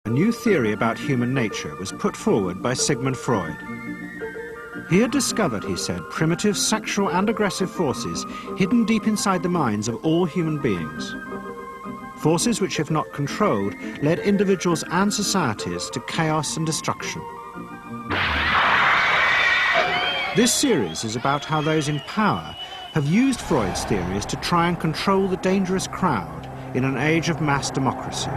A new theory about human nature was put forward by Sigmund Freud. He had discovered, he said, primitive sexual and aggressive forces hidden deep inside the minds of all human beings. Forces which, if not controlled, led individuals and societies to chaos and destruction. This series is about how those in power have used Freud's theories to try and control the dangerous crowd in an age of mass democracy.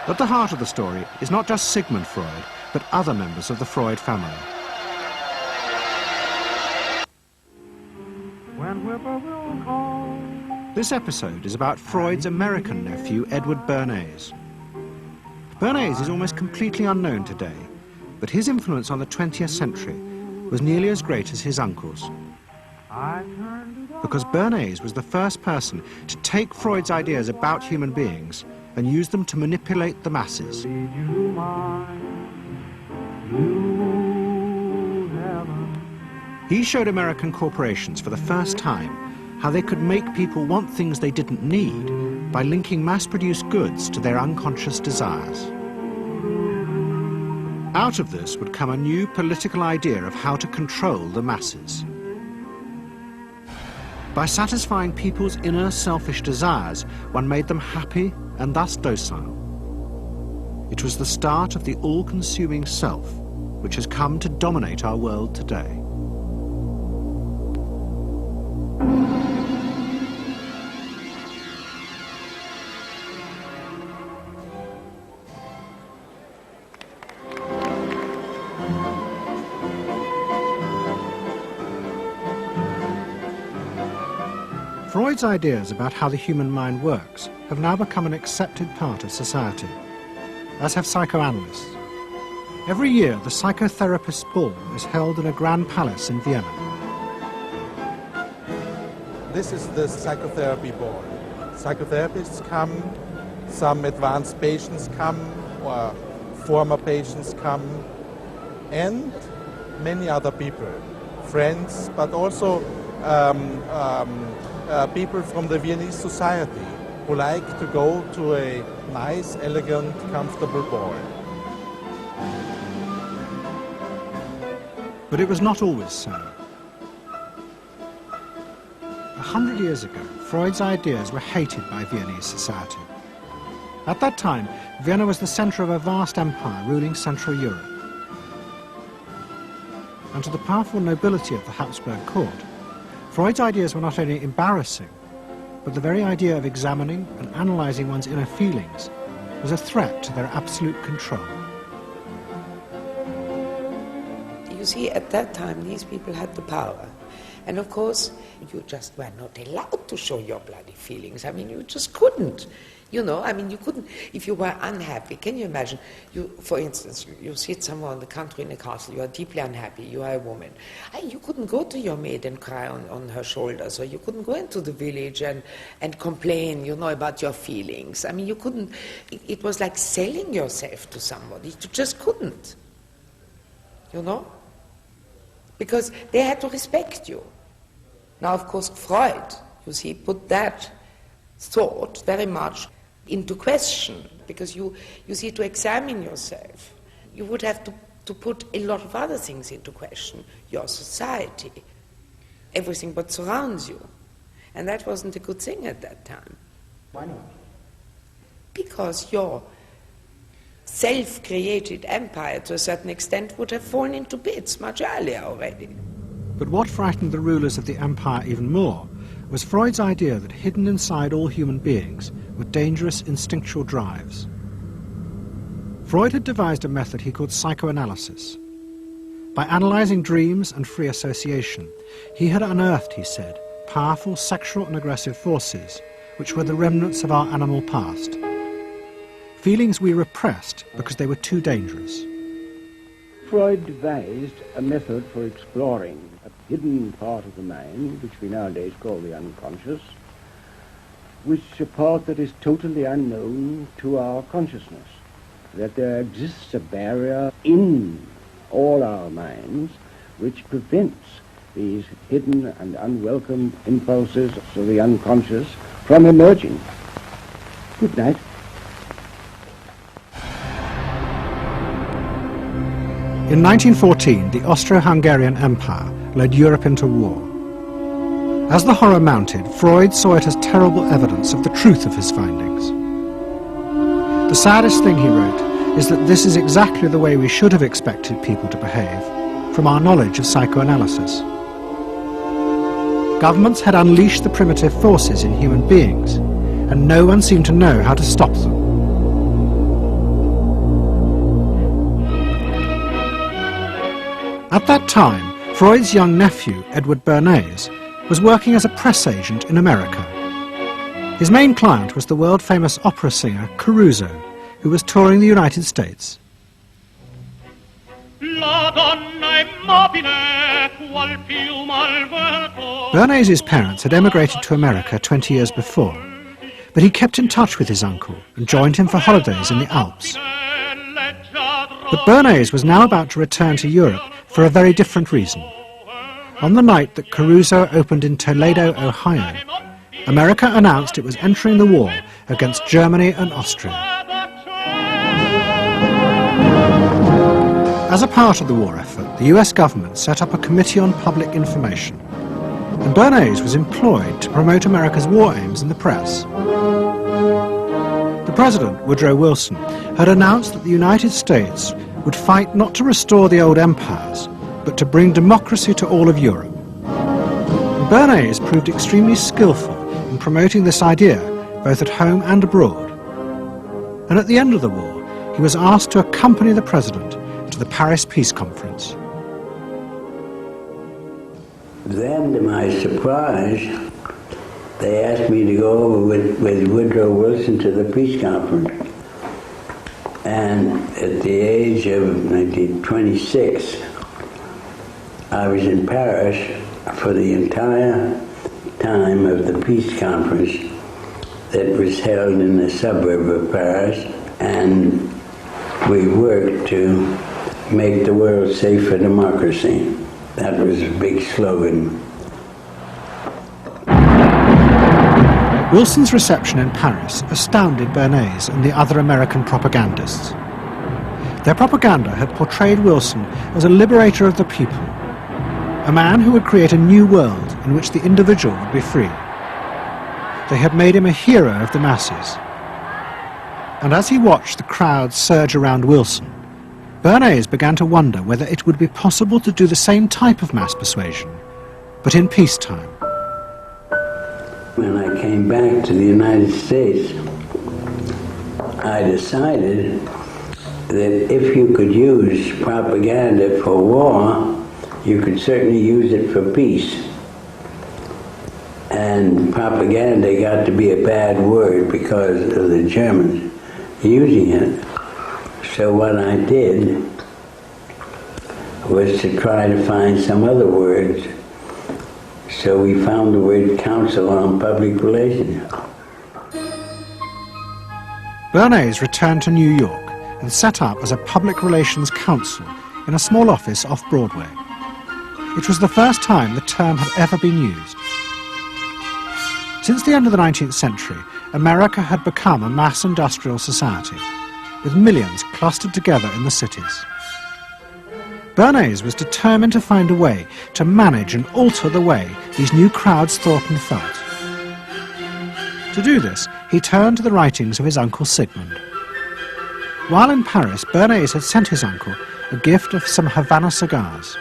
At the heart of the story is not just Sigmund Freud, but other members of the Freud family. This episode is about Freud's American nephew, Edward Bernays. Bernays is almost completely unknown today, but his influence on the 20th century was nearly as great as his uncle's. Because Bernays was the first person to take Freud's ideas about human beings and use them to manipulate the masses. He showed American corporations for the first time how they could make people want things they didn't need by linking mass-produced goods to their unconscious desires. Out of this would come a new political idea of how to control the masses. By satisfying people's inner selfish desires, one made them happy and thus docile. It was the start of the all-consuming self, which has come to dominate our world today. Freud's ideas about how the human mind works have now become an accepted part of society, as have psychoanalysts. Every year, the psychotherapist's ball is held in a grand palace in Vienna. This is the psychotherapy ball. Psychotherapists come, some advanced patients come, or former patients come, and many other people, friends, but also people from the Viennese society who like to go to a nice, elegant, comfortable ball. But it was not always so. 100 years ago, Freud's ideas were hated by Viennese society. At that time, Vienna was the center of a vast empire ruling Central Europe. And to the powerful nobility of the Habsburg court, Freud's ideas were not only embarrassing, but the very idea of examining and analyzing one's inner feelings was a threat to their absolute control. You see, at that time, these people had the power. And of course, you just were not allowed to show your bloody feelings. I mean, you just couldn't. You know, I mean, you couldn't, if you were unhappy, can you imagine, for instance, you sit somewhere in the country in a castle, you are deeply unhappy, you are a woman. You couldn't go to your maid and cry on her shoulders, or you couldn't go into the village and complain, you know, about your feelings. I mean, you couldn't, it was like selling yourself to somebody, you just couldn't, you know, because they had to respect you. Now, of course, Freud, you see, put that thought very much into question, because you see, to examine yourself, you would have to put a lot of other things into question, your society, everything what surrounds you. And that wasn't a good thing at that time. Why not? Because your self-created empire, to a certain extent, would have fallen into bits much earlier already. But what frightened the rulers of the empire even more was Freud's idea that hidden inside all human beings were dangerous instinctual drives. Freud had devised a method he called psychoanalysis. By analyzing dreams and free association, he had unearthed, he said, powerful sexual and aggressive forces which were the remnants of our animal past. Feelings we repressed because they were too dangerous. Freud devised a method for exploring a hidden part of the mind, which we nowadays call the unconscious, which is a part that is totally unknown to our consciousness, that there exists a barrier in all our minds which prevents these hidden and unwelcome impulses of the unconscious from emerging. Good night. In 1914, the Austro-Hungarian Empire led Europe into war. As the horror mounted, Freud saw it as terrible evidence of the truth of his findings. The saddest thing, he wrote, is that this is exactly the way we should have expected people to behave, from our knowledge of psychoanalysis. Governments had unleashed the primitive forces in human beings, and no one seemed to know how to stop them. At that time, Freud's young nephew, Edward Bernays, was working as a press agent in America. His main client was the world-famous opera singer Caruso, who was touring the United States. Bernays' parents had emigrated to America 20 years before, but he kept in touch with his uncle and joined him for holidays in the Alps. But Bernays was now about to return to Europe for a very different reason. On the night that Caruso opened in Toledo, Ohio, America announced it was entering the war against Germany and Austria. As a part of the war effort, the US government set up a Committee on Public Information, and Bernays was employed to promote America's war aims in the press. The President, Woodrow Wilson, had announced that the United States would fight not to restore the old empires, but to bring democracy to all of Europe. And Bernays proved extremely skillful in promoting this idea, both at home and abroad. And at the end of the war, he was asked to accompany the President to the Paris Peace Conference. Then, to my surprise, they asked me to go over with Woodrow Wilson to the peace conference. And at the age of 26, I was in Paris for the entire time of the peace conference that was held in the suburb of Paris, and we worked to make the world safe for democracy. That was a big slogan. Wilson's reception in Paris astounded Bernays and the other American propagandists. Their propaganda had portrayed Wilson as a liberator of the people, a man who would create a new world in which the individual would be free. They had made him a hero of the masses. And as he watched the crowds surge around Wilson, Bernays began to wonder whether it would be possible to do the same type of mass persuasion, but in peacetime. When I came back to the United States, I decided that if you could use propaganda for war, you could certainly use it for peace. And propaganda got to be a bad word because of the Germans using it. So what I did was to try to find some other words. So we found the word Council on Public Relations. Bernays returned to New York and set up as a public relations counsel in a small office off Broadway. It was the first time the term had ever been used. Since the end of the 19th century, America had become a mass industrial society, with millions clustered together in the cities. Bernays was determined to find a way to manage and alter the way these new crowds thought and felt. To do this, he turned to the writings of his uncle Sigmund. While in Paris, Bernays had sent his uncle a gift of some Havana cigars.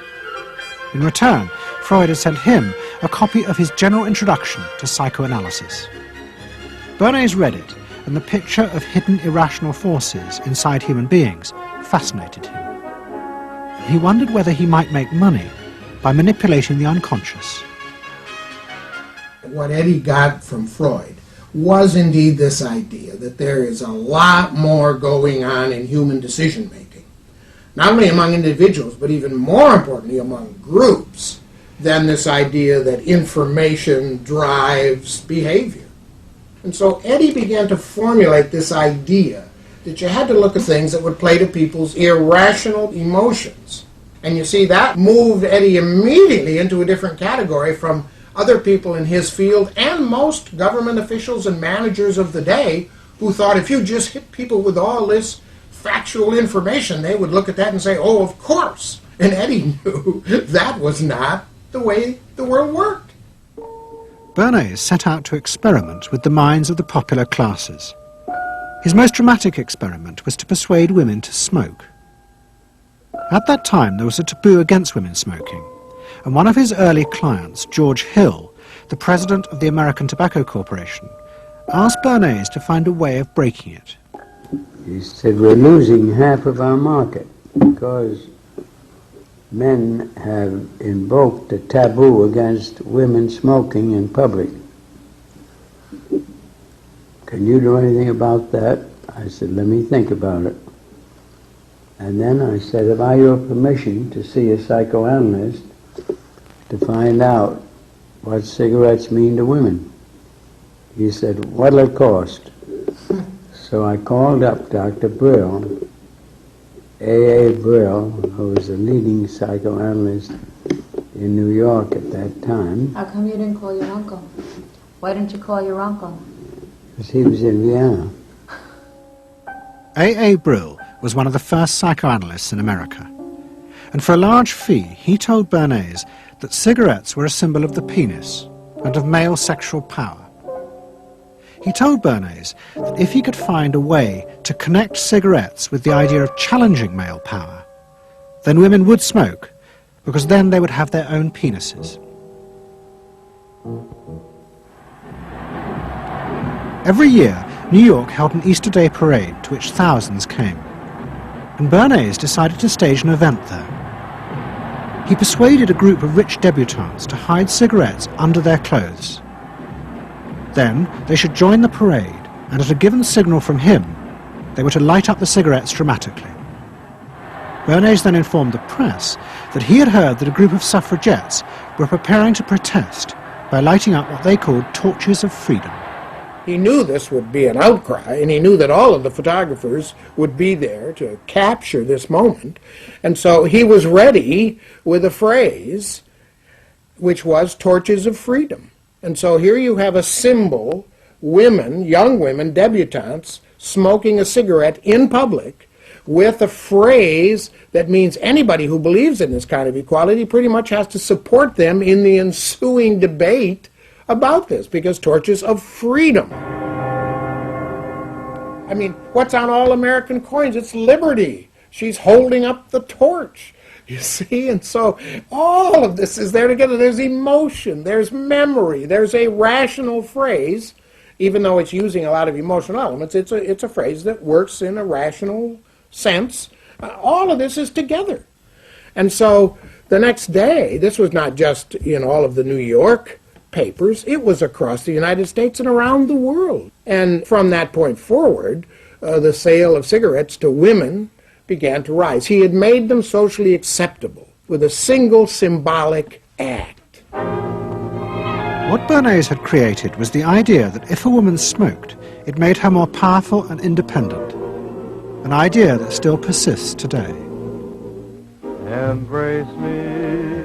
In return, Freud had sent him a copy of his general introduction to psychoanalysis. Bernays read it, and the picture of hidden irrational forces inside human beings fascinated him. He wondered whether he might make money by manipulating the unconscious. What Eddie got from Freud was indeed this idea that there is a lot more going on in human decision-making, not only among individuals, but even more importantly among groups, than this idea that information drives behavior. And so Eddie began to formulate this idea that you had to look at things that would play to people's irrational emotions. And you see, that moved Eddie immediately into a different category from other people in his field and most government officials and managers of the day who thought if you just hit people with all this factual information, they would look at that and say, oh, of course. And Eddie knew that was not the way the world worked. Bernays set out to experiment with the minds of the popular classes. His most dramatic experiment was to persuade women to smoke. At that time, there was a taboo against women smoking, and one of his early clients, George Hill, the president of the American Tobacco Corporation, asked Bernays to find a way of breaking it. He said, we're losing half of our market because men have invoked a taboo against women smoking in public. Can you do anything about that? I said, let me think about it. And then I said, have I your permission to see a psychoanalyst to find out what cigarettes mean to women? He said, what'll it cost? So I called up Dr. Brill, A.A. Brill, who was a leading psychoanalyst in New York at that time. How come you didn't call your uncle? Why didn't you call your uncle? Because he was in Vienna. A.A. Brill was one of the first psychoanalysts in America, and for a large fee he told Bernays that cigarettes were a symbol of the penis and of male sexual power. He told Bernays that if he could find a way to connect cigarettes with the idea of challenging male power, then women would smoke, because then they would have their own penises. Every year, New York held an Easter Day parade to which thousands came, and Bernays decided to stage an event there. He persuaded a group of rich debutantes to hide cigarettes under their clothes. Then they should join the parade, and at a given signal from him, they were to light up the cigarettes dramatically. Bernays then informed the press that he had heard that a group of suffragettes were preparing to protest by lighting up what they called torches of freedom. He knew this would be an outcry, and he knew that all of the photographers would be there to capture this moment. And so he was ready with a phrase which was torches of freedom. And so here you have a symbol, women, young women, debutantes, smoking a cigarette in public with a phrase that means anybody who believes in this kind of equality pretty much has to support them in the ensuing debate about this, because torches of freedom. I mean, what's on all American coins? It's liberty. She's holding up the torch. You see, and so all of this is there together. There's emotion, there's memory, there's a rational phrase, even though it's using a lot of emotional elements. It's a phrase that works in a rational sense. All of this is together. And so the next day, this was not just in all of the New York papers, it was across the United States and around the world. And from that point forward, the sale of cigarettes to women began to rise. He had made them socially acceptable with a single symbolic act. What Bernays had created was the idea that if a woman smoked, it made her more powerful and independent, an idea that still persists today. Embrace me,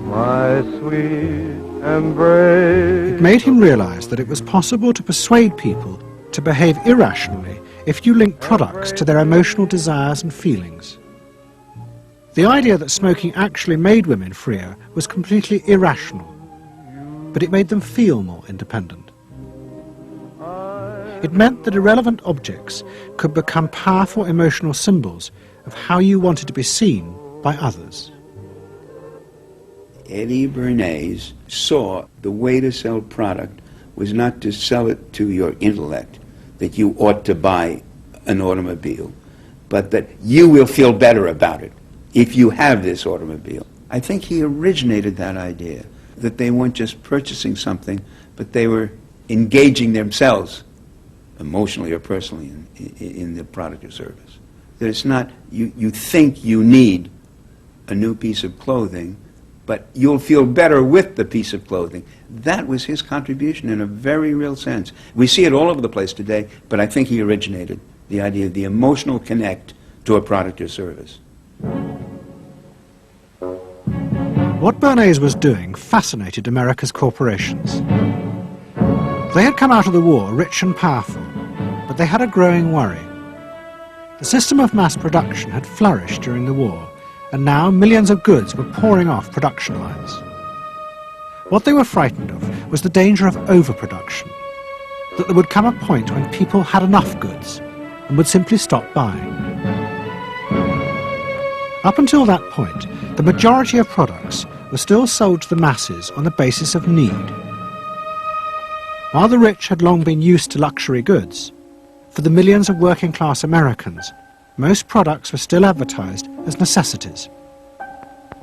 my sweet embrace. It made him realize that it was possible to persuade people to behave irrationally if you link products to their emotional desires and feelings. The idea that smoking actually made women freer was completely irrational, but it made them feel more independent. It meant that irrelevant objects could become powerful emotional symbols of how you wanted to be seen by others. Eddie Bernays saw the way to sell product was not to sell it to your intellect, that you ought to buy an automobile, but that you will feel better about it if you have this automobile. I think he originated that idea, that they weren't just purchasing something, but they were engaging themselves emotionally or personally in the product or service. That it's not, you think you need a new piece of clothing, but you'll feel better with the piece of clothing. That was his contribution in a very real sense. We see it all over the place today, but I think he originated the idea of the emotional connect to a product or service. What Bernays was doing fascinated America's corporations. They had come out of the war rich and powerful, but they had a growing worry. The system of mass production had flourished during the war, and now millions of goods were pouring off production lines. What they were frightened of was the danger of overproduction, that there would come a point when people had enough goods and would simply stop buying. Up until that point, the majority of products were still sold to the masses on the basis of need. While the rich had long been used to luxury goods, for the millions of working-class Americans, most products were still advertised as necessities.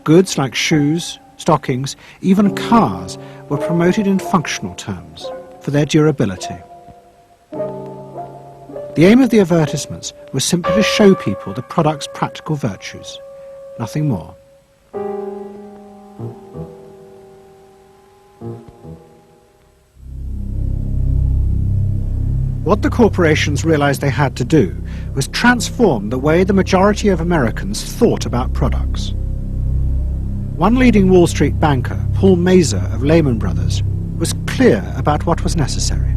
Goods like shoes, stockings, even cars were promoted in functional terms for their durability. The aim of the advertisements was simply to show people the product's practical virtues, nothing more. What the corporations realized they had to do was transform the way the majority of Americans thought about products. One leading Wall Street banker, Paul Mazur of Lehman Brothers, was clear about what was necessary.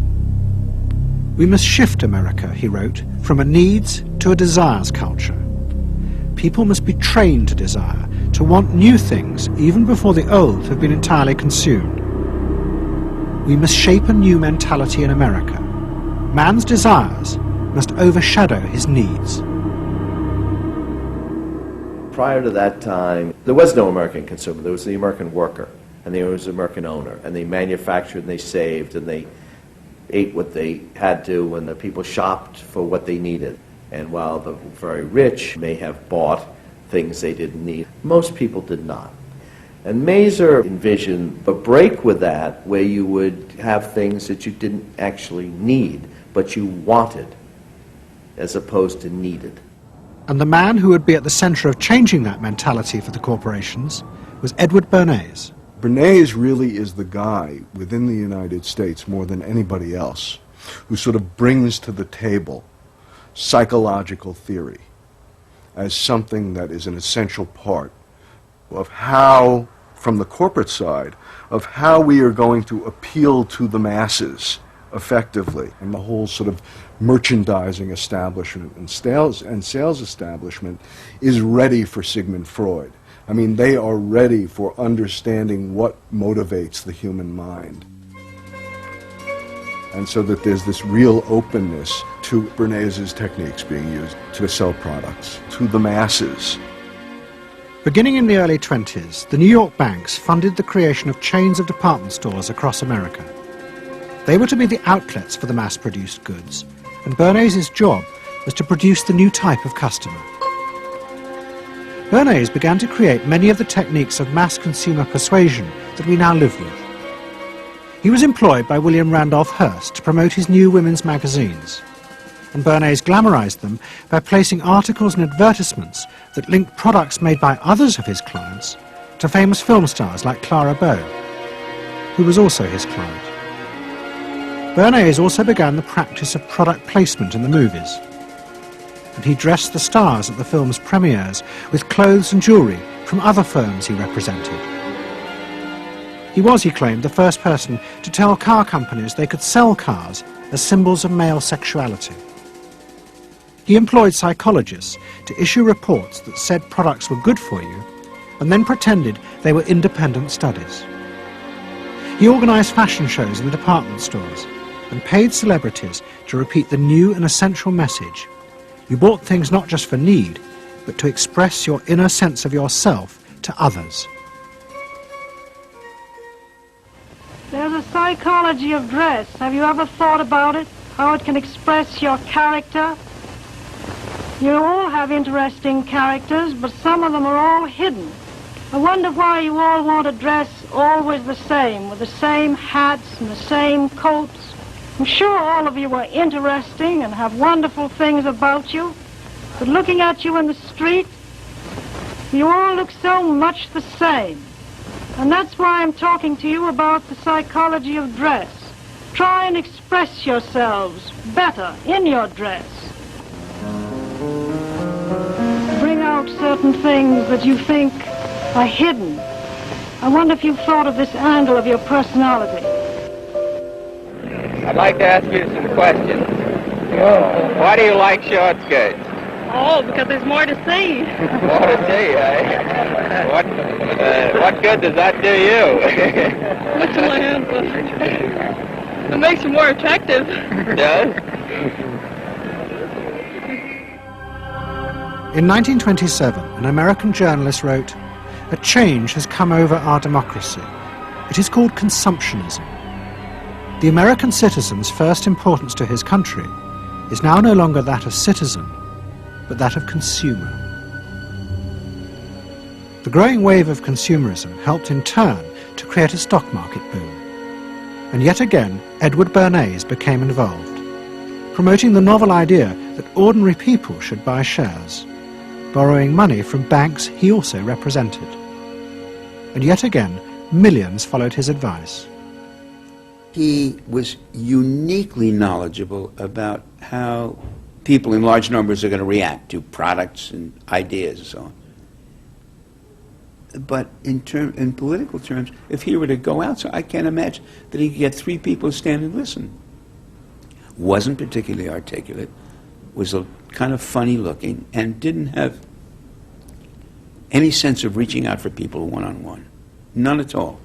We must shift America, he wrote, from a needs to a desires culture. People must be trained to desire, to want new things even before the old have been entirely consumed. We must shape a new mentality in America. Man's desires must overshadow his needs. Prior to that time, there was no American consumer. There was the American worker, and there was the American owner, and they manufactured and they saved and they ate what they had to, and the people shopped for what they needed. And while the very rich may have bought things they didn't need, most people did not. And Mazur envisioned a break with that where you would have things that you didn't actually need, but you wanted, as opposed to needed. And the man who would be at the center of changing that mentality for the corporations was Edward Bernays. Bernays really is the guy within the United States more than anybody else who sort of brings to the table psychological theory as something that is an essential part of how, from the corporate side, of how we are going to appeal to the masses effectively. And the whole sort of merchandising establishment and sales establishment is ready for Sigmund Freud. I mean, they are ready for understanding what motivates the human mind. And so that there's this real openness to Bernays' techniques being used to sell products to the masses. Beginning in the early 20s, the New York banks funded the creation of chains of department stores across America. They were to be the outlets for the mass-produced goods, and Bernays' job was to produce the new type of customer. Bernays began to create many of the techniques of mass consumer persuasion that we now live with. He was employed by William Randolph Hearst to promote his new women's magazines, and Bernays glamorized them by placing articles and advertisements that linked products made by others of his clients to famous film stars like Clara Bow, who was also his client. Bernays also began the practice of product placement in the movies, and he dressed the stars at the film's premieres with clothes and jewellery from other firms he represented. He was, he claimed, the first person to tell car companies they could sell cars as symbols of male sexuality. He employed psychologists to issue reports that said products were good for you and then pretended they were independent studies. He organised fashion shows in the department stores and paid celebrities to repeat the new and essential message: you bought things not just for need, but to express your inner sense of yourself to others. There's a psychology of dress. Have you ever thought about it? How it can express your character? You all have interesting characters, but some of them are all hidden. I wonder why you all want to dress always the same, with the same hats and the same coats. I'm sure all of you are interesting and have wonderful things about you, but looking at you in the street, you all look so much the same. And that's why I'm talking to you about the psychology of dress. Try and express yourselves better in your dress. Bring out certain things that you think are hidden. I wonder if you've thought of this angle of your personality. I'd like to ask you some questions. Why do you like short skirts? Oh, because there's more to see. More to see, eh? What good does that do you? What shall I answer? It makes you more attractive. It does? In 1927, an American journalist wrote, "A change has come over our democracy. It is called consumptionism. The American citizen's first importance to his country is now no longer that of citizen, but that of consumer." The growing wave of consumerism helped in turn to create a stock market boom. And yet again, Edward Bernays became involved, promoting the novel idea that ordinary people should buy shares, borrowing money from banks he also represented. And yet again, millions followed his advice. He was uniquely knowledgeable about how people in large numbers are going to react to products and ideas and so on. But in political terms, if he were to go out, so I can't imagine that he could get 3 people to stand and listen. Wasn't particularly articulate, was a kind of funny looking, and didn't have any sense of reaching out for people one-on-one. None at all.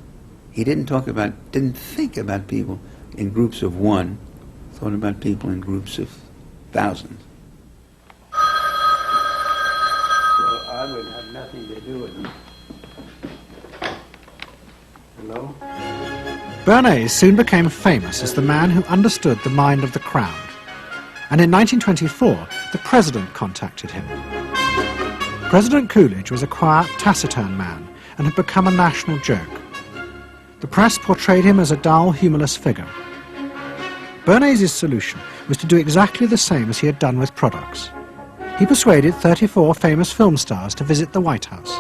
He didn't think about people in groups of one, thought about people in groups of thousands. So I would have nothing to do with him. Hello? Bernays soon became famous as the man who understood the mind of the crowd. And in 1924, the president contacted him. President Coolidge was a quiet, taciturn man and had become a national joke. The press portrayed him as a dull, humorless figure. Bernays' solution was to do exactly the same as he had done with products. He persuaded 34 famous film stars to visit the White House.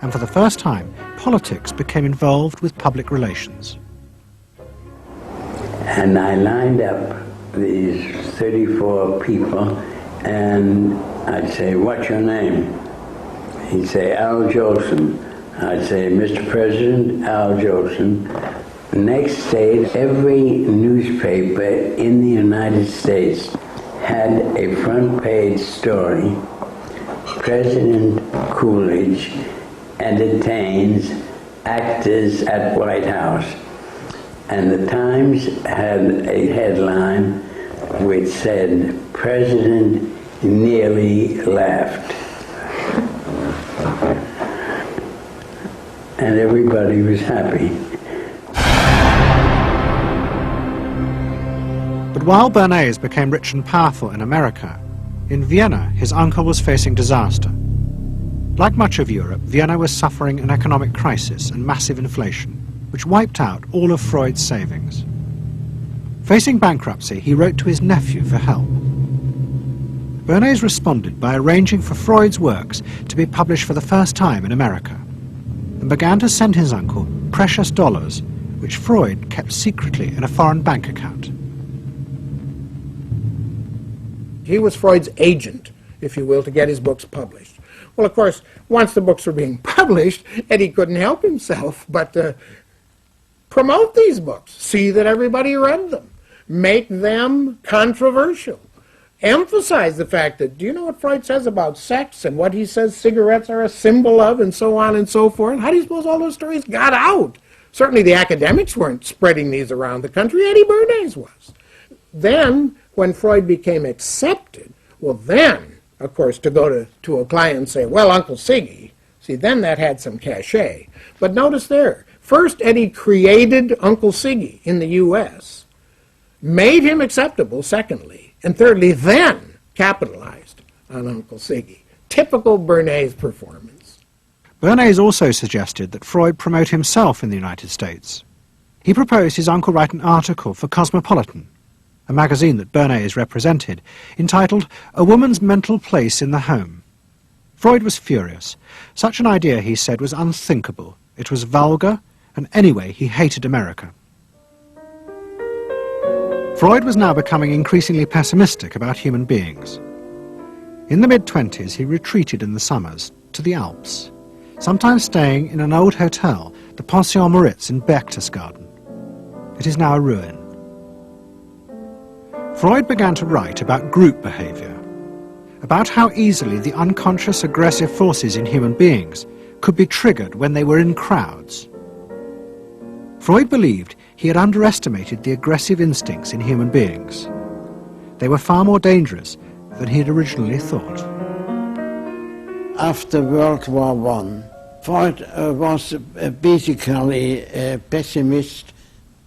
And for the first time, politics became involved with public relations. And I lined up these 34 people, and I'd say, "What's your name?" He'd say, "Al Jolson." I'd say, "Mr. President, Al Jolson." Next day, every newspaper in the United States had a front page story. President Coolidge entertains actors at White House. And the Times had a headline which said, "President nearly laughed." And everybody was happy. But while Bernays became rich and powerful in America, in Vienna his uncle was facing disaster. Like much of Europe, Vienna was suffering an economic crisis and massive inflation, which wiped out all of Freud's savings. Facing bankruptcy, he wrote to his nephew for help. Bernays responded by arranging for Freud's works to be published for the first time in America, and began to send his uncle precious dollars, which Freud kept secretly in a foreign bank account. He was Freud's agent, if you will, to get his books published. Well, of course, once the books were being published, Eddie couldn't help himself but promote these books, see that everybody read them, make them controversial, emphasize the fact that, do you know what Freud says about sex and what he says cigarettes are a symbol of, and so on and so forth? How do you suppose all those stories got out? Certainly the academics weren't spreading these around the country. Eddie Bernays was. Then, when Freud became accepted, well then, of course, to go to a client and say, "Well, Uncle Siggy," see, then that had some cachet. But notice there, first Eddie created Uncle Siggy in the U.S., made him acceptable, secondly, and thirdly, then capitalized on Uncle Siggy. Typical Bernays performance. Bernays also suggested that Freud promote himself in the United States. He proposed his uncle write an article for Cosmopolitan, a magazine that Bernays represented, entitled "A Woman's Mental Place in the Home." Freud was furious. Such an idea, he said, was unthinkable. It was vulgar, and anyway, he hated America. Freud was now becoming increasingly pessimistic about human beings. In the mid-20s, he retreated in the summers to the Alps, sometimes staying in an old hotel, the Pension Moritz in Berchtesgaden. It is now a ruin. Freud began to write about group behavior, about how easily the unconscious aggressive forces in human beings could be triggered when they were in crowds. Freud believed he had underestimated the aggressive instincts in human beings. They were far more dangerous than he had originally thought. After World War I, Freud was basically a pessimist.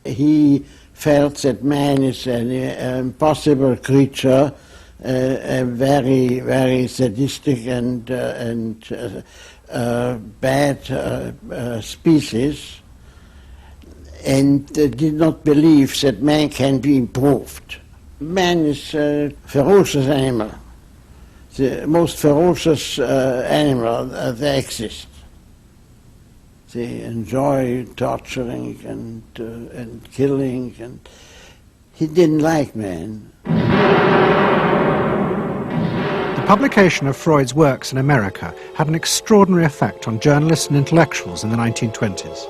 He felt that man is an impossible creature, a very, very sadistic and bad species, and did not believe that man can be improved. Man is a ferocious animal, the most ferocious animal that exists. They enjoy torturing and killing, and he didn't like man. The publication of Freud's works in America had an extraordinary effect on journalists and intellectuals in the 1920s.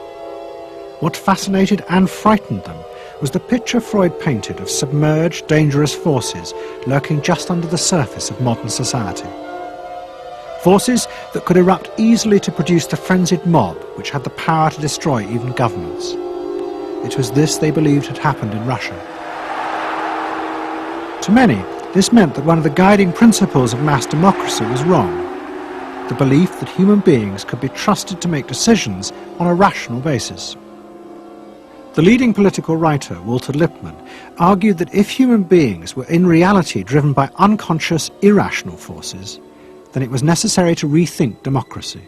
What fascinated and frightened them was the picture Freud painted of submerged, dangerous forces lurking just under the surface of modern society. Forces that could erupt easily to produce the frenzied mob which had the power to destroy even governments. It was this they believed had happened in Russia. To many, this meant that one of the guiding principles of mass democracy was wrong. The belief that human beings could be trusted to make decisions on a rational basis. The leading political writer, Walter Lippmann, argued that if human beings were in reality driven by unconscious, irrational forces, then it was necessary to rethink democracy.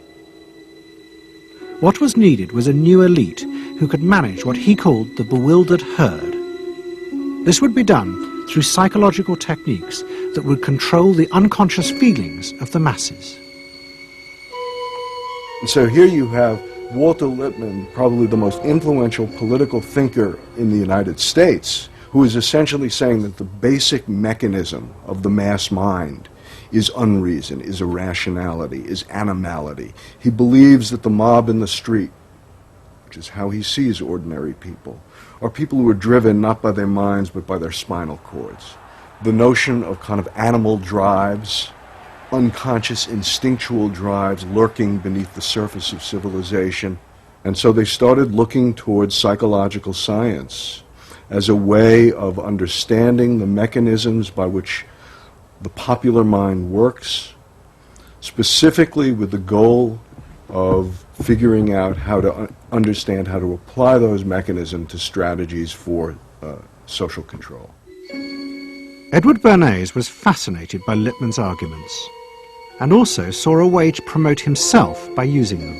What was needed was a new elite who could manage what he called the bewildered herd. This would be done through psychological techniques that would control the unconscious feelings of the masses. And so here you have Walter Lippmann, probably the most influential political thinker in the United States, who is essentially saying that the basic mechanism of the mass mind is unreason, is irrationality, is animality. He believes that the mob in the street, which is how he sees ordinary people, are people who are driven not by their minds but by their spinal cords. The notion of kind of animal drives, unconscious instinctual drives lurking beneath the surface of civilization. And so they started looking towards psychological science as a way of understanding the mechanisms by which the popular mind works, specifically with the goal of figuring out how to understand how to apply those mechanisms to strategies for social control. Edward Bernays was fascinated by Lippmann's arguments and also saw a way to promote himself by using them.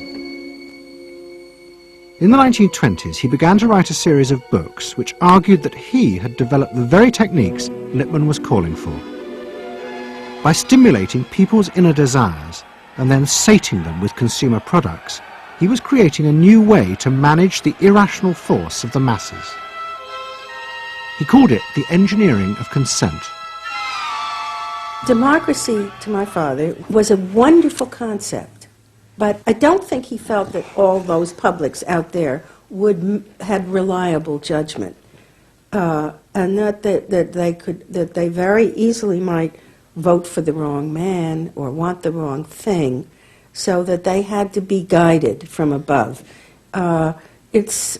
In the 1920s, he began to write a series of books which argued that he had developed the very techniques Lippmann was calling for. By stimulating people's inner desires and then sating them with consumer products, he was creating a new way to manage the irrational force of the masses. He called it the engineering of consent. Democracy, to my father, was a wonderful concept, but I don't think he felt that all those publics out there had reliable judgment, and that they very easily might vote for the wrong man or want the wrong thing, so that they had to be guided from above. It's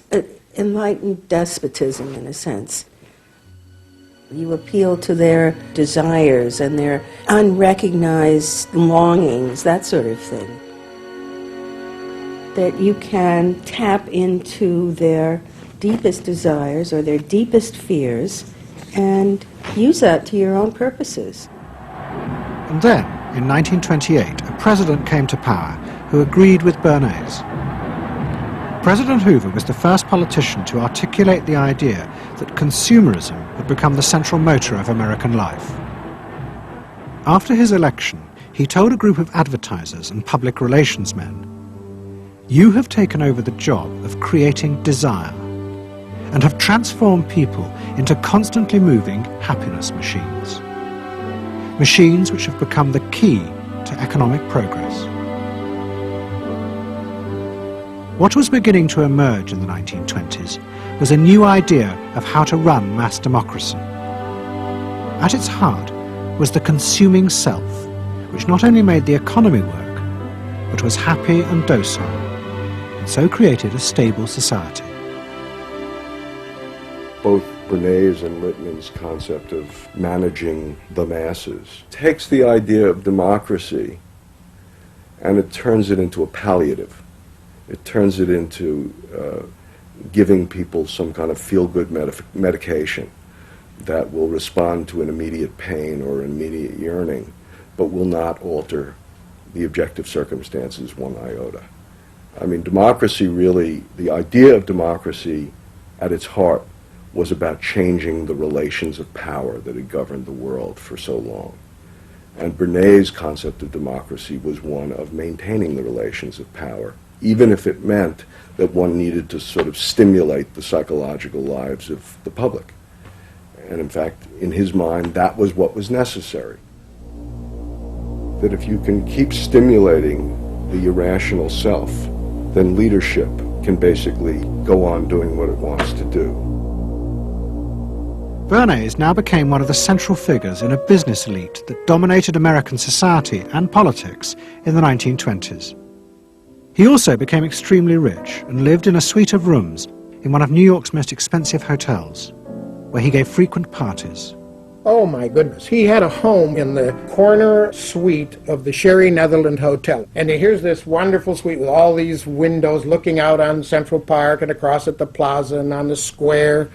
enlightened despotism in a sense. You appeal to their desires and their unrecognized longings, that sort of thing. That you can tap into their deepest desires or their deepest fears and use that to your own purposes. And then, in 1928, a president came to power who agreed with Bernays. President Hoover was the first politician to articulate the idea that consumerism had become the central motor of American life. After his election, he told a group of advertisers and public relations men, "You have taken over the job of creating desire and have transformed people into constantly moving happiness machines. Machines which have become the key to economic progress." What was beginning to emerge in the 1920s was a new idea of how to run mass democracy. At its heart was the consuming self, which not only made the economy work, but was happy and docile, and so created a stable society. Both Bernays and Littman's concept of managing the masses takes the idea of democracy and it turns it into a palliative. It turns it into giving people some kind of feel-good medication that will respond to an immediate pain or an immediate yearning, but will not alter the objective circumstances one iota. I mean, democracy really, the idea of democracy at its heart was about changing the relations of power that had governed the world for so long. And Bernays' concept of democracy was one of maintaining the relations of power, even if it meant that one needed to sort of stimulate the psychological lives of the public. And in fact, in his mind, that was what was necessary. That if you can keep stimulating the irrational self, then leadership can basically go on doing what it wants to do. Bernays now became one of the central figures in a business elite that dominated American society and politics in the 1920s. He also became extremely rich and lived in a suite of rooms in one of New York's most expensive hotels, where he gave frequent parties. Oh my goodness, he had a home in the corner suite of the Sherry Netherland Hotel. And here's this wonderful suite with all these windows looking out on Central Park and across at the plaza and on the square.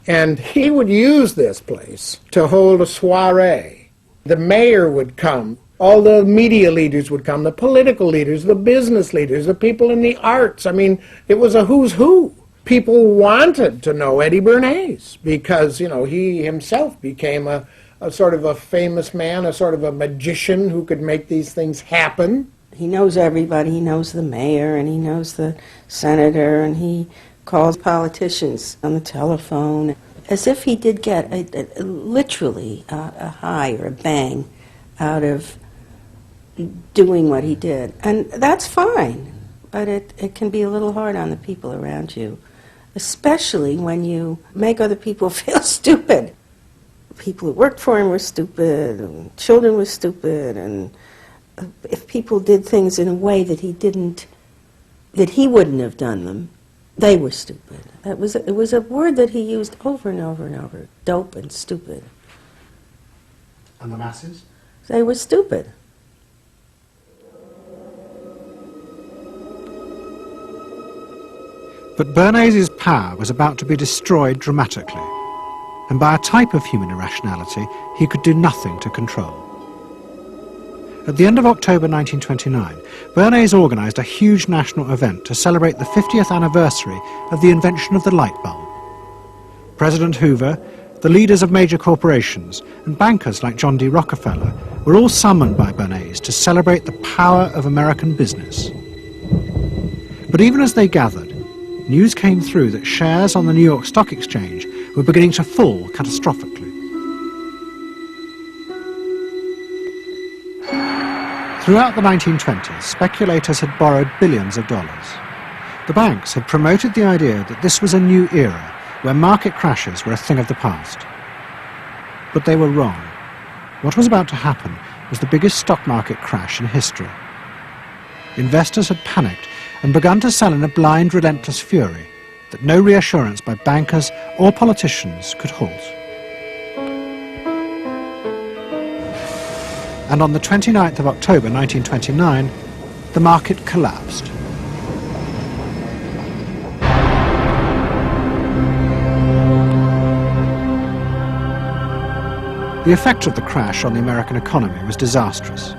And he would use this place to hold a soiree. The mayor would come, all the media leaders would come, the political leaders, the business leaders, the people in the arts. I mean, it was a who's who. People wanted to know Eddie Bernays because, you know, he himself became a sort of a famous man, a sort of a magician who could make these things happen. He knows everybody. He knows the mayor and he knows the senator, and he calls politicians on the telephone, as if he did get literally a high or a bang out of doing what he did. And that's fine, but it can be a little hard on the people around you, especially when you make other people feel stupid. People who worked for him were stupid, and children were stupid, and if people did things in a way that he wouldn't have done them, they were stupid. It was a word that he used over and over and over, dope and stupid. And the masses? They were stupid. But Bernays' power was about to be destroyed dramatically, and by a type of human irrationality he could do nothing to control. At the end of October 1929, Bernays organised a huge national event to celebrate the 50th anniversary of the invention of the light bulb. President Hoover, the leaders of major corporations, and bankers like John D. Rockefeller were all summoned by Bernays to celebrate the power of American business. But even as they gathered, news came through that shares on the New York Stock Exchange were beginning to fall catastrophically. Throughout the 1920s, speculators had borrowed billions of dollars. The banks had promoted the idea that this was a new era where market crashes were a thing of the past. But they were wrong. What was about to happen was the biggest stock market crash in history. Investors had panicked and begun to sell in a blind, relentless fury that no reassurance by bankers or politicians could halt. And on the 29th of October 1929, the market collapsed. The effect of the crash on the American economy was disastrous.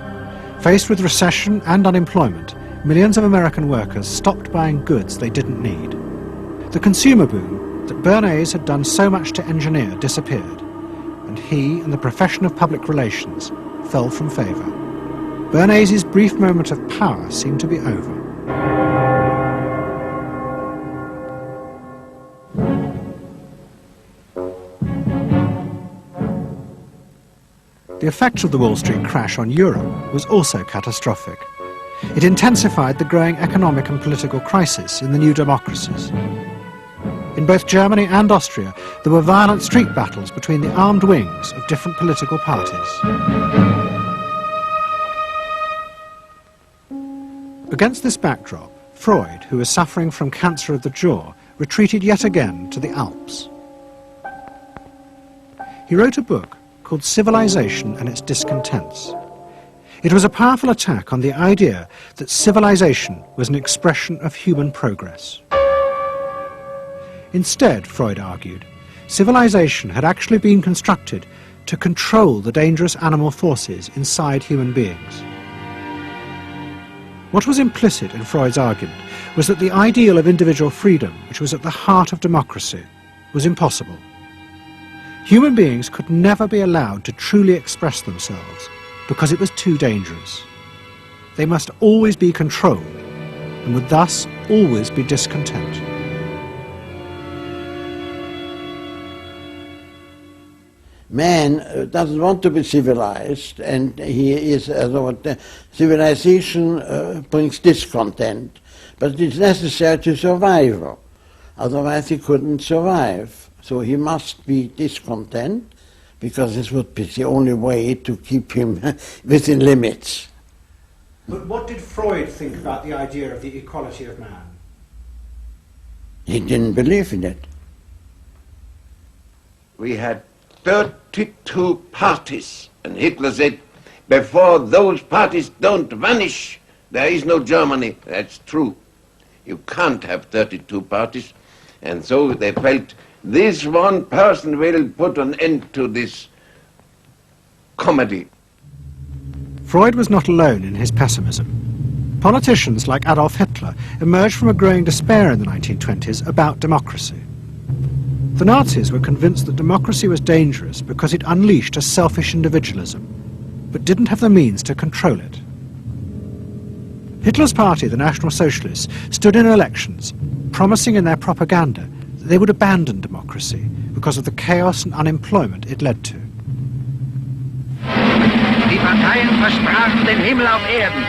Faced with recession and unemployment, millions of American workers stopped buying goods they didn't need. The consumer boom that Bernays had done so much to engineer disappeared, and he and the profession of public relations fell from favour. Bernays' brief moment of power seemed to be over. The effect of the Wall Street crash on Europe was also catastrophic. It intensified the growing economic and political crisis in the new democracies. In both Germany and Austria, there were violent street battles between the armed wings of different political parties. Against this backdrop, Freud, who was suffering from cancer of the jaw, retreated yet again to the Alps. He wrote a book called Civilization and Its Discontents. It was a powerful attack on the idea that civilization was an expression of human progress. Instead, Freud argued, civilization had actually been constructed to control the dangerous animal forces inside human beings. What was implicit in Freud's argument was that the ideal of individual freedom, which was at the heart of democracy, was impossible. Human beings could never be allowed to truly express themselves because it was too dangerous. They must always be controlled and would thus always be discontent. Man doesn't want to be civilized, and he is civilization brings discontent, but it's necessary to survival. Otherwise he couldn't survive. So he must be discontent, because this would be the only way to keep him within limits. But what did Freud think about the idea of the equality of man? He didn't believe in it. We had 32 parties, and Hitler said, before those parties don't vanish, there is no Germany. That's true. You can't have 32 parties, and so they felt this one person will put an end to this comedy. Freud was not alone in his pessimism. Politicians like Adolf Hitler emerged from a growing despair in the 1920s about democracy. The Nazis were convinced that democracy was dangerous because it unleashed a selfish individualism, but didn't have the means to control it. Hitler's party, the National Socialists, stood in elections, promising in their propaganda that they would abandon democracy because of the chaos and unemployment it led to. Die Parteien versprachen den Himmel auf Erden.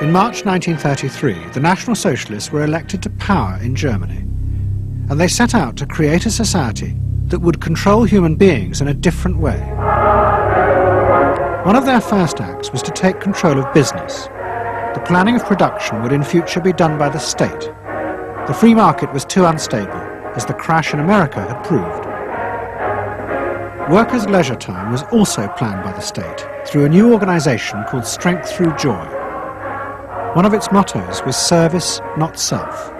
In March 1933, the National Socialists were elected to power in Germany, and they set out to create a society that would control human beings in a different way. One of their first acts was to take control of business. The planning of production would in future be done by the state. The free market was too unstable, as the crash in America had proved. Workers' leisure time was also planned by the state through a new organization called Strength Through Joy. One of its mottos was service, not self.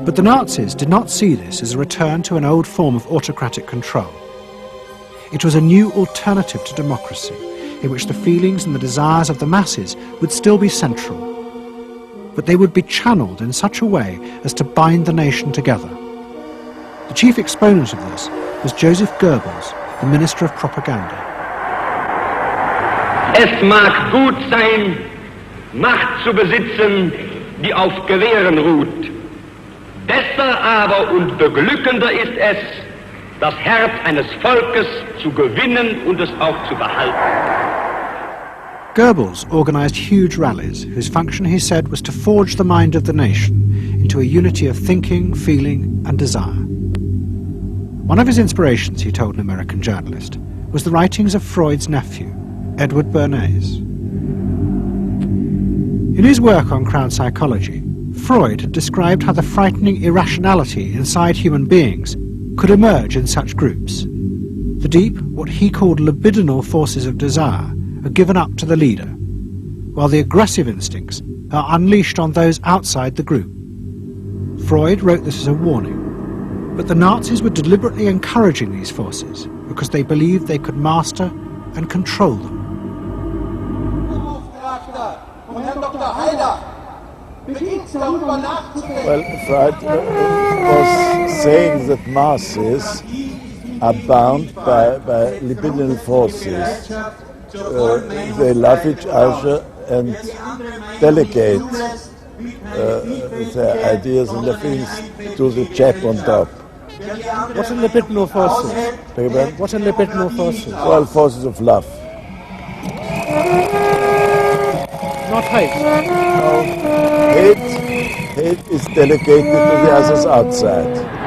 But the Nazis did not see this as a return to an old form of autocratic control. It was a new alternative to democracy, in which the feelings and the desires of the masses would still be central, but they would be channeled in such a way as to bind the nation together. The chief exponent of this was Joseph Goebbels, the Minister of Propaganda. Es mag gut sein, Macht zu besitzen, die auf Gewehren ruht. Besser aber und beglückender ist es, das Herz eines Volkes zu gewinnen und es auch zu behalten. Goebbels organized huge rallies whose function, he said, was to forge the mind of the nation into a unity of thinking, feeling and desire. One of his inspirations, he told an American journalist, was the writings of Freud's nephew, Edward Bernays. In his work on crowd psychology, Freud had described how the frightening irrationality inside human beings could emerge in such groups. The deep, what he called libidinal forces of desire, are given up to the leader, while the aggressive instincts are unleashed on those outside the group. Freud wrote this as a warning, but the Nazis were deliberately encouraging these forces because they believed they could master and control them. Well, Freud was saying that masses are bound by libidinal forces. They love each other and delegate their ideas and their feelings to the chap on top. What are libidinal forces? What are libidinal forces? Well, forces of love. Not hate? No. Hate is delegated to the others outside.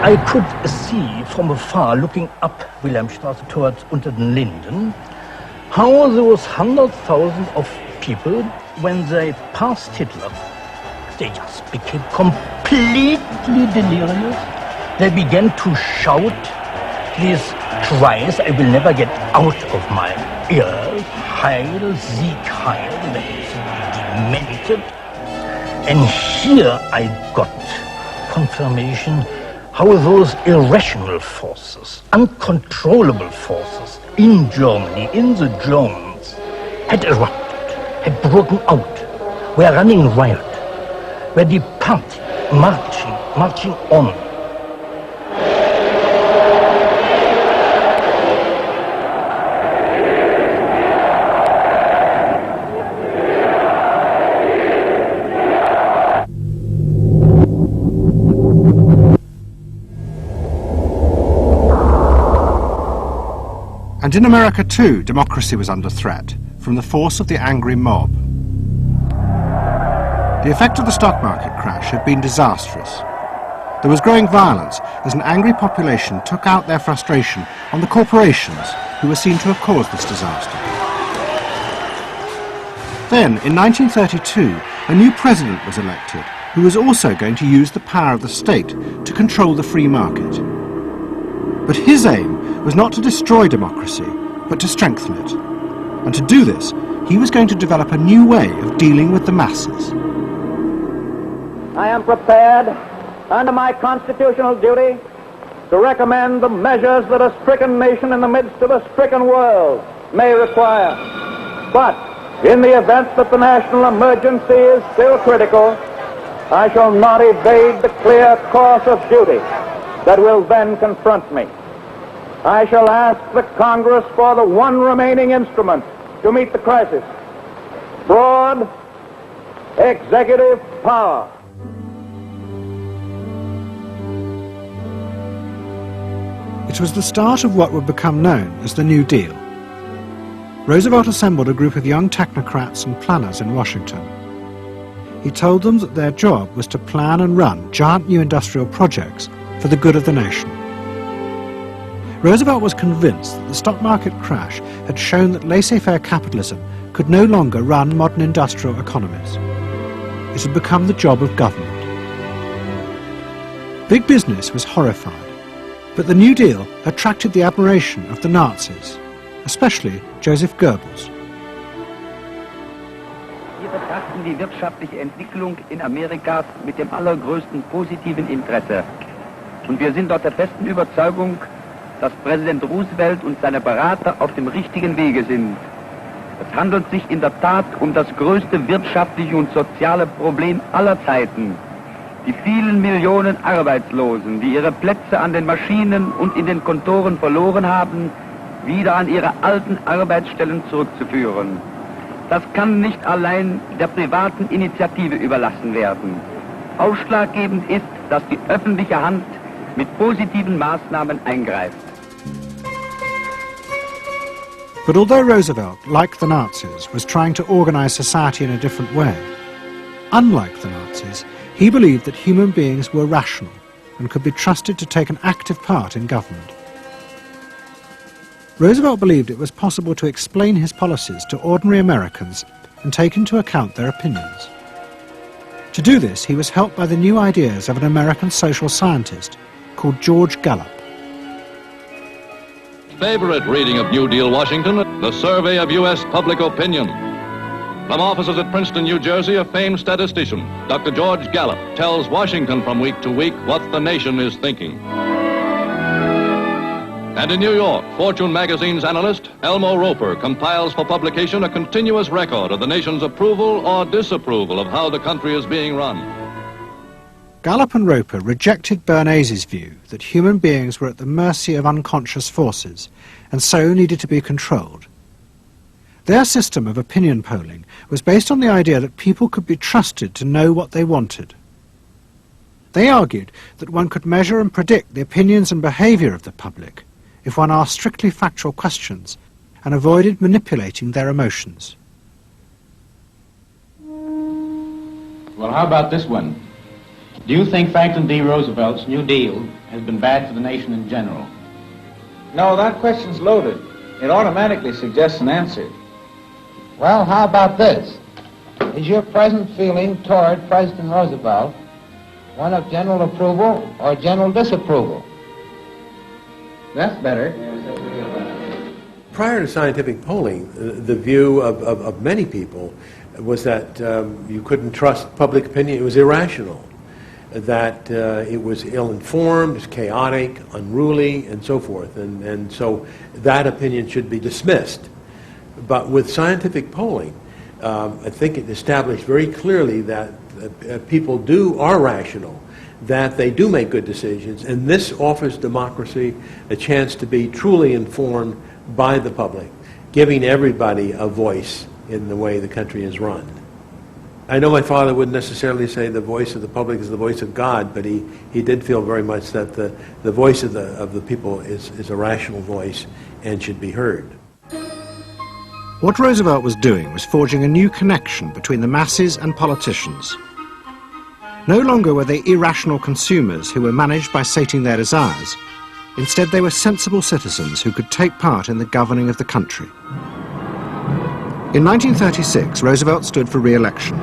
I could see from afar, looking up Wilhelmstraße towards Unter den Linden, how those 100,000 of people, when they passed Hitler, they just became completely delirious. They began to shout these cries I will never get out of my ears. Heil, Sieg, Heil. They demented. And here I got confirmation how those irrational forces, uncontrollable forces in Germany, in the Germans, had erupted, had broken out, were running riot, were departing, marching on. And in America too, democracy was under threat from the force of the angry mob. The effect of the stock market crash had been disastrous. There was growing violence as an angry population took out their frustration on the corporations who were seen to have caused this disaster. Then, in 1932, a new president was elected who was also going to use the power of the state to control the free market. But his aim was not to destroy democracy, but to strengthen it. And to do this, he was going to develop a new way of dealing with the masses. I am prepared, under my constitutional duty, to recommend the measures that a stricken nation in the midst of a stricken world may require. But in the event that the national emergency is still critical, I shall not evade the clear course of duty that will then confront me. I shall ask the Congress for the one remaining instrument to meet the crisis: broad executive power. It was the start of what would become known as the New Deal. Roosevelt assembled a group of young technocrats and planners in Washington. He told them that their job was to plan and run giant new industrial projects for the good of the nation. Roosevelt was convinced that the stock market crash had shown that laissez-faire capitalism could no longer run modern industrial economies. It had become the job of government. Big business was horrified, but the New Deal attracted the admiration of the Nazis, especially Joseph Goebbels. Wir betrachten die wirtschaftliche Entwicklung in Amerika mit dem allergrößten positiven Interesse. Und wir sind dort der festen Überzeugung, dass Präsident Roosevelt und seine Berater auf dem richtigen Wege sind. Es handelt sich in der Tat um das größte wirtschaftliche und soziale Problem aller Zeiten. Die vielen Millionen Arbeitslosen, die ihre Plätze an den Maschinen und in den Kontoren verloren haben, wieder an ihre alten Arbeitsstellen zurückzuführen. Das kann nicht allein der privaten Initiative überlassen werden. Ausschlaggebend ist, dass die öffentliche Hand mit positiven Maßnahmen eingreift. But although Roosevelt, like the Nazis, was trying to organize society in a different way, unlike the Nazis, he believed that human beings were rational and could be trusted to take an active part in government. Roosevelt believed it was possible to explain his policies to ordinary Americans and take into account their opinions. To do this, he was helped by the new ideas of an American social scientist called George Gallup. Favorite reading of New Deal Washington, the survey of U.S. public opinion. From offices at Princeton, New Jersey, a famed statistician, Dr. George Gallup, tells Washington from week to week what the nation is thinking. And in New York, Fortune magazine's analyst, Elmo Roper, compiles for publication a continuous record of the nation's approval or disapproval of how the country is being run. Gallup and Roper rejected Bernays' view that human beings were at the mercy of unconscious forces and so needed to be controlled. Their system of opinion polling was based on the idea that people could be trusted to know what they wanted. They argued that one could measure and predict the opinions and behaviour of the public if one asked strictly factual questions and avoided manipulating their emotions. Well, how about this one? Do you think Franklin D. Roosevelt's New Deal has been bad for the nation in general? No, that question's loaded. It automatically suggests an answer. Well, how about this? Is your present feeling toward President Roosevelt one of general approval or general disapproval? That's better. Prior to scientific polling, the view of many people was that you couldn't trust public opinion. It was irrational, that it was ill-informed, it was chaotic, unruly, and so forth. And so that opinion should be dismissed. But with scientific polling, I think it established very clearly that people are rational, that they do make good decisions, and this offers democracy a chance to be truly informed by the public, giving everybody a voice in the way the country is run. I know my father wouldn't necessarily say the voice of the public is the voice of God, but he did feel very much that the voice of the people is a rational voice and should be heard. What Roosevelt was doing was forging a new connection between the masses and politicians. No longer were they irrational consumers who were managed by sating their desires. Instead, they were sensible citizens who could take part in the governing of the country. In 1936, Roosevelt stood for re-election.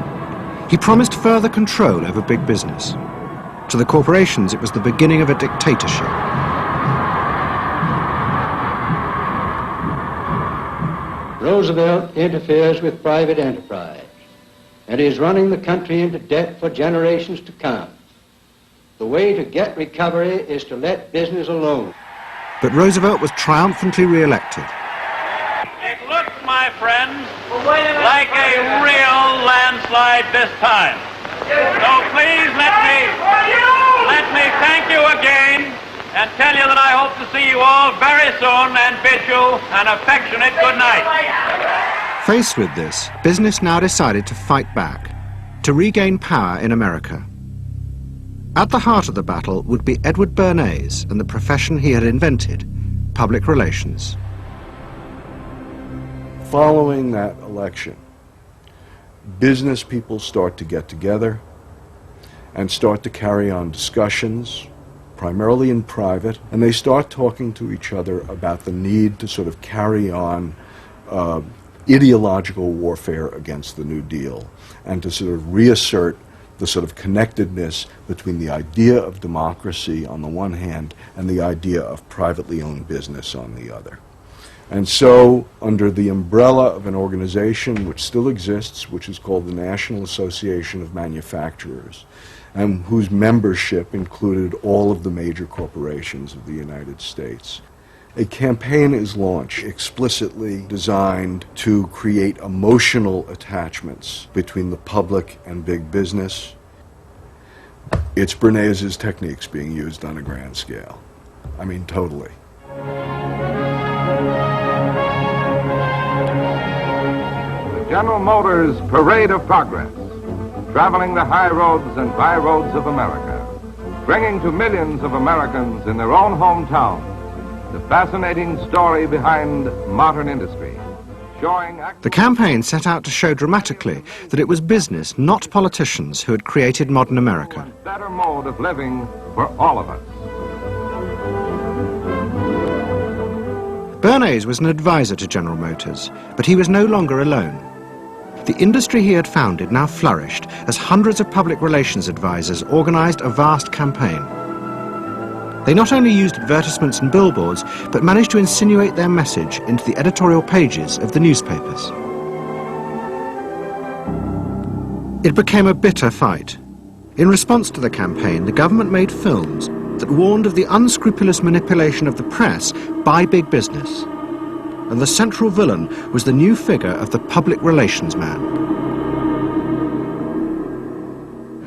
He promised further control over big business. To the corporations, it was the beginning of a dictatorship. Roosevelt interferes with private enterprise and is running the country into debt for generations to come. The way to get recovery is to let business alone. But Roosevelt was triumphantly re-elected. It looks, my friends, like a real landslide this time. So please let me thank you again and tell you that I hope to see you all very soon and bid you an affectionate good night. Faced with this, business now decided to fight back, to regain power in America. At the heart of the battle would be Edward Bernays and the profession he had invented, public relations. Following that election, business people start to get together and start to carry on discussions, primarily in private, and they start talking to each other about the need to sort of carry on ideological warfare against the New Deal and to sort of reassert the sort of connectedness between the idea of democracy on the one hand and the idea of privately owned business on the other. And so, under the umbrella of an organization which still exists, which is called the National Association of Manufacturers, and whose membership included all of the major corporations of the United States, a campaign is launched explicitly designed to create emotional attachments between the public and big business. It's Bernays' techniques being used on a grand scale. I mean, totally. General Motors Parade of Progress, traveling the high roads and byroads of America, bringing to millions of Americans in their own hometown the fascinating story behind modern industry, showing... The campaign set out to show dramatically that it was business, not politicians, who had created modern America. A better mode of living for all of us. Bernays was an advisor to General Motors, but he was no longer alone. The industry he had founded now flourished as hundreds of public relations advisors organized a vast campaign. They not only used advertisements and billboards, but managed to insinuate their message into the editorial pages of the newspapers. It became a bitter fight. In response to the campaign, the government made films that warned of the unscrupulous manipulation of the press by big business. And the central villain was the new figure of the public relations man.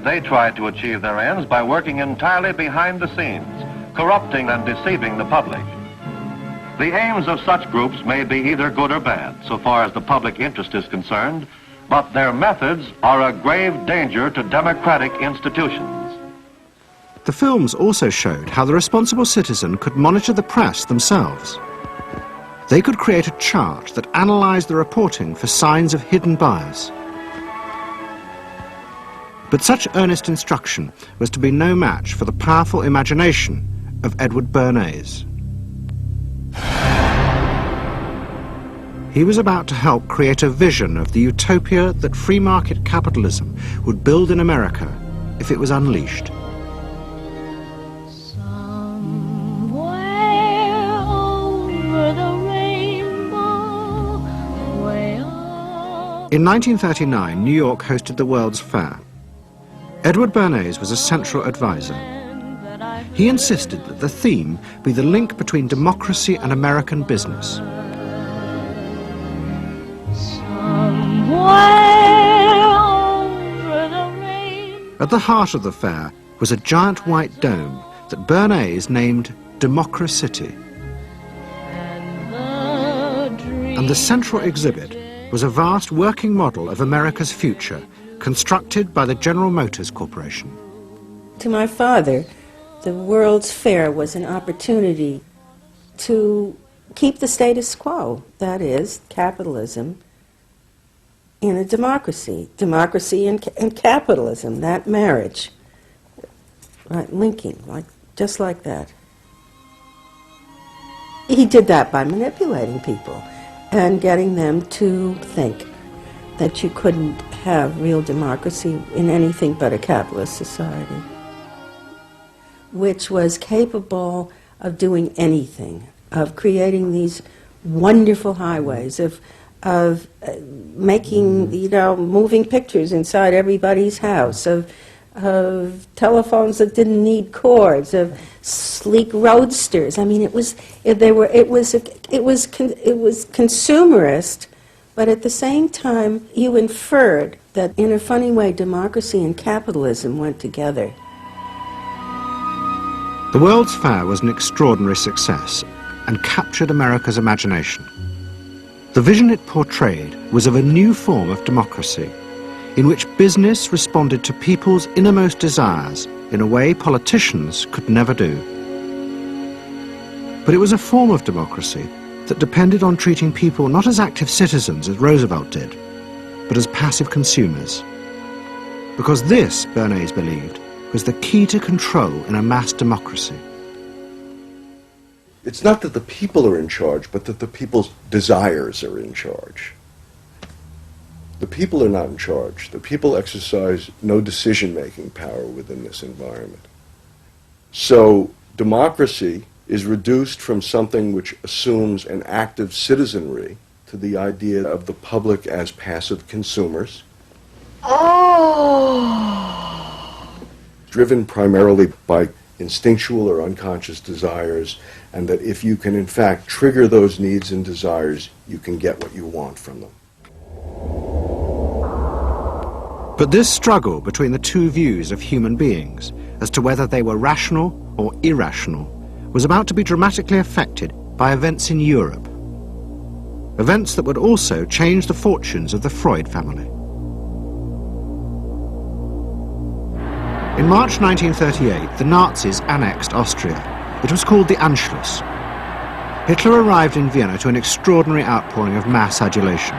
They tried to achieve their ends by working entirely behind the scenes, corrupting and deceiving the public. The aims of such groups may be either good or bad, so far as the public interest is concerned, but their methods are a grave danger to democratic institutions. The films also showed how the responsible citizen could monitor the press themselves. They could create a chart that analysed the reporting for signs of hidden bias. But such earnest instruction was to be no match for the powerful imagination of Edward Bernays. He was about to help create a vision of the utopia that free market capitalism would build in America if it was unleashed. In 1939, New York hosted the World's Fair. Edward Bernays was a central advisor. He insisted that the theme be the link between democracy and American business. At the heart of the fair was a giant white dome that Bernays named Democracity. And the central exhibit was a vast working model of America's future, constructed by the General Motors Corporation. To my father, the World's Fair was an opportunity to keep the status quo, that is, capitalism, in a democracy. Democracy and capitalism, that marriage, right, linking, just like that. He did that by manipulating people and getting them to think that you couldn't have real democracy in anything but a capitalist society, which was capable of doing anything, of creating these wonderful highways, of making, moving pictures inside everybody's house, of telephones that didn't need cords, of sleek roadsters. I mean, it was consumerist, but at the same time, you inferred that in a funny way, democracy and capitalism went together. The World's Fair was an extraordinary success and captured America's imagination. The vision it portrayed was of a new form of democracy, in which business responded to people's innermost desires in a way politicians could never do. But it was a form of democracy that depended on treating people not as active citizens, as Roosevelt did, but as passive consumers. Because this, Bernays believed, was the key to control in a mass democracy. It's not that the people are in charge, but that the people's desires are in charge. The people are not in charge. The people exercise no decision-making power within this environment. So democracy is reduced from something which assumes an active citizenry to the idea of the public as passive consumers. Driven primarily by instinctual or unconscious desires, and that if you can in fact trigger those needs and desires, you can get what you want from them. But this struggle between the two views of human beings as to whether they were rational or irrational was about to be dramatically affected by events in Europe. Events that would also change the fortunes of the Freud family. In March 1938, the Nazis annexed Austria. It was called the Anschluss. Hitler arrived in Vienna to an extraordinary outpouring of mass adulation.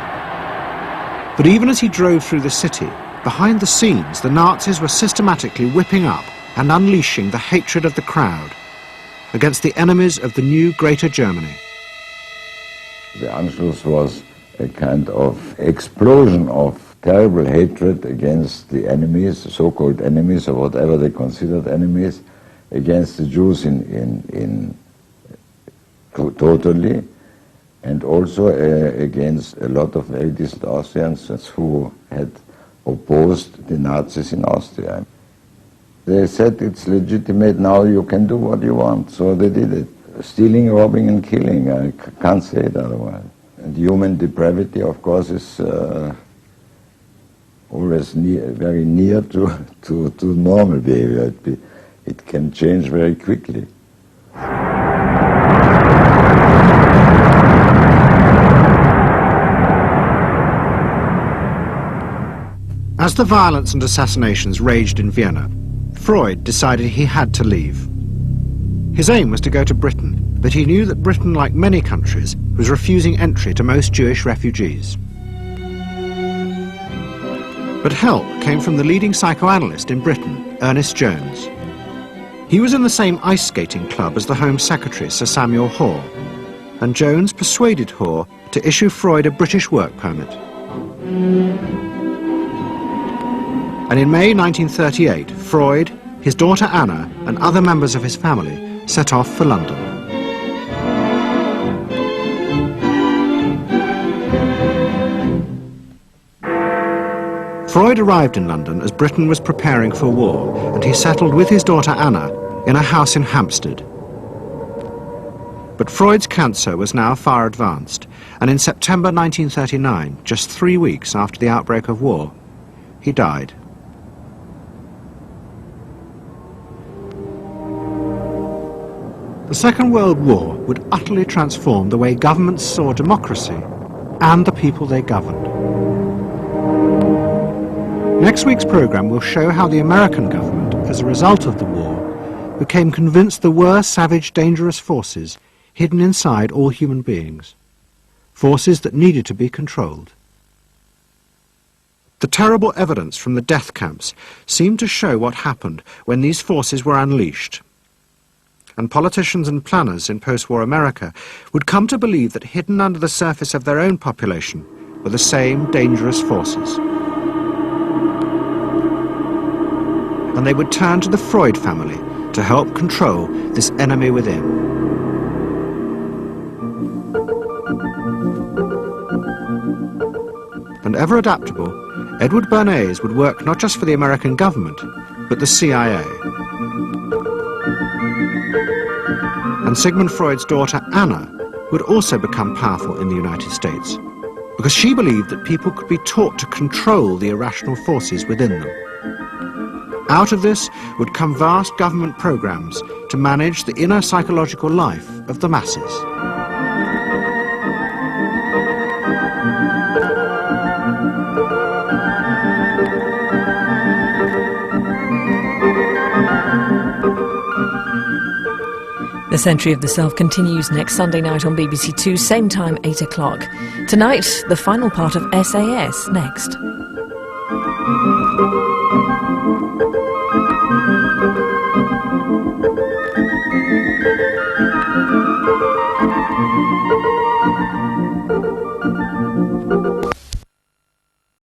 But even as he drove through the city, behind the scenes, the Nazis were systematically whipping up and unleashing the hatred of the crowd against the enemies of the new Greater Germany. The Anschluss was a kind of explosion of terrible hatred against the enemies, so-called enemies, or whatever they considered enemies, against the Jews totally, and also against a lot of very decent Austrians who had opposed the Nazis in Austria. They said it's legitimate, now you can do what you want, so they did it. Stealing, robbing and killing, I can't say it otherwise. And human depravity, of course, is always very near to normal behavior. It can change very quickly. As the violence and assassinations raged in Vienna, Freud decided he had to leave. His aim was to go to Britain, but he knew that Britain, like many countries, was refusing entry to most Jewish refugees. But help came from the leading psychoanalyst in Britain, Ernest Jones. He was in the same ice skating club as the Home Secretary, Sir Samuel Hoare, and Jones persuaded Hoare to issue Freud a British work permit. And in May 1938, Freud, his daughter Anna, and other members of his family set off for London. Freud arrived in London as Britain was preparing for war, and he settled with his daughter Anna in a house in Hampstead. But Freud's cancer was now far advanced, and in September 1939, just 3 weeks after the outbreak of war, he died. The Second World War would utterly transform the way governments saw democracy and the people they governed. Next week's programme will show how the American government, as a result of the war, became convinced there were savage, dangerous forces hidden inside all human beings, forces that needed to be controlled. The terrible evidence from the death camps seemed to show what happened when these forces were unleashed. And politicians and planners in post-war America would come to believe that hidden under the surface of their own population were the same dangerous forces. And they would turn to the Freud family to help control this enemy within. And ever adaptable, Edward Bernays would work not just for the American government, but the CIA. And Sigmund Freud's daughter Anna would also become powerful in the United States, because she believed that people could be taught to control the irrational forces within them. Out of this would come vast government programs to manage the inner psychological life of the masses. The Century of the Self continues next Sunday night on BBC Two, same time, 8 o'clock. Tonight, the final part of SAS next.